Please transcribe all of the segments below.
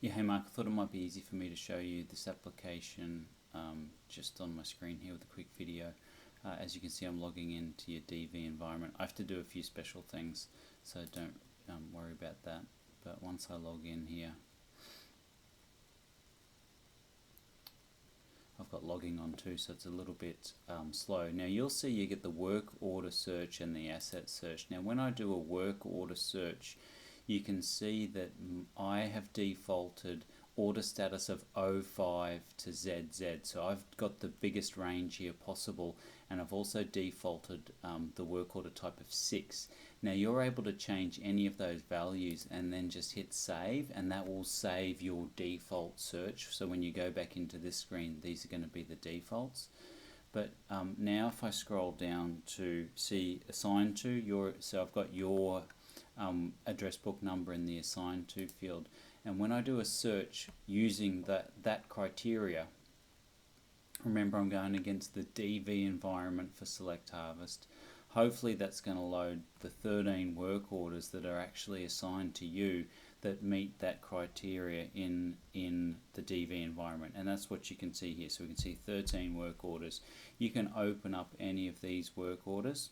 Yeah, hey Mark, I thought it might be easy for me to show you this application just on my screen here with a quick video. As you can see, I'm logging into your DV environment. I have to do a few special things, so don't worry about that. But once I log in here, I've got logging on too, so it's a little bit slow. Now you'll see you get the work order search and the asset search. Now when I do a work order search, you can see that I have defaulted order status of 05 to ZZ. So I've got the biggest range here possible, and I've also defaulted the work order type of 6. Now you're able to change any of those values and then just hit save, and that will save your default search. So when you go back into this screen, these are going to be the defaults. But now if I scroll down to see assigned to, so I've got your address book number in the assigned to field, and when I do a search using that criteria, remember I'm going against the DV environment for Select Harvest. Hopefully that's going to load the 13 work orders that are actually assigned to you that meet that criteria in the DV environment, and that's what you can see here. So we can see 13 work orders. You can open up any of these work orders.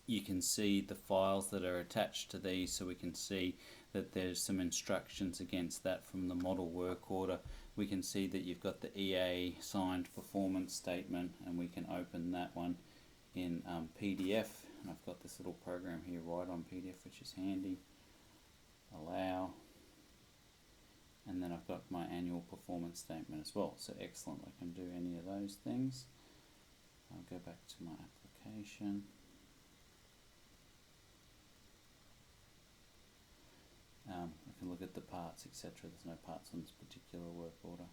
You can see the files that are attached to these, so we can see that there's some instructions against that from the model work order. We can see that you've got the EA signed performance statement, and we can open that one in PDF, and I've got this little program here right on PDF, which is handy. Allow, and then I've got my annual performance statement as well, so excellent. I can do any of those things. I'll go back to my application. I can look at the parts, etc. There's no parts on this particular work order.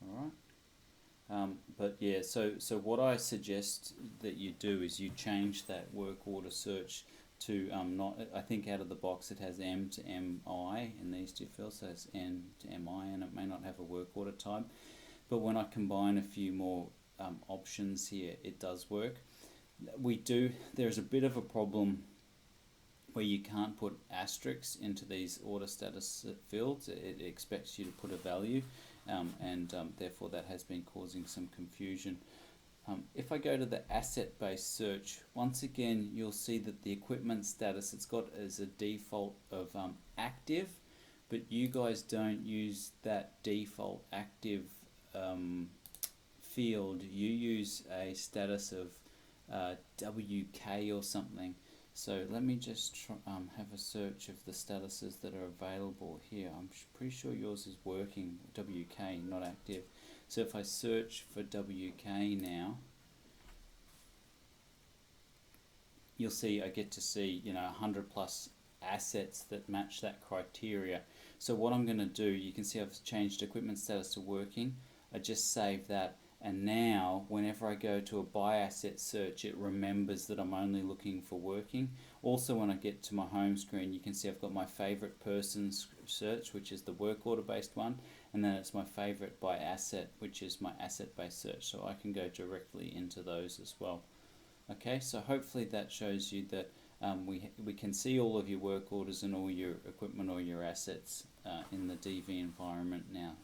Alright. But yeah, so what I suggest that you do is you change that work order search to not, I think out of the box it has M to MI in these two fields, so it's N to MI, and it may not have a work order type. But when I combine a few more options here, it does work. There's a bit of a problem where you can't put asterisks into these order status fields. It expects you to put a value, and therefore that has been causing some confusion. If I go to the asset-based search, once again you'll see that the equipment status, it's got as a default of active, but you guys don't use that default active field. You use a status of WK or something. So let me just have a search of the statuses that are available here. I'm pretty sure yours is working, WK, not active. So if I search for WK now, you'll see I get to see 100 plus assets that match that criteria. So what I'm going to do, you can see I've changed equipment status to working. I just save that. And now, whenever I go to a by asset search, it remembers that I'm only looking for working. Also, when I get to my home screen, you can see I've got my favorite persons search, which is the work order based one, and then it's my favorite by asset, which is my asset based search. So I can go directly into those as well. Okay, so hopefully that shows you that we can see all of your work orders and all your equipment or your assets in the DV environment now.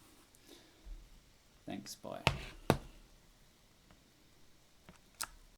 Thanks, bye.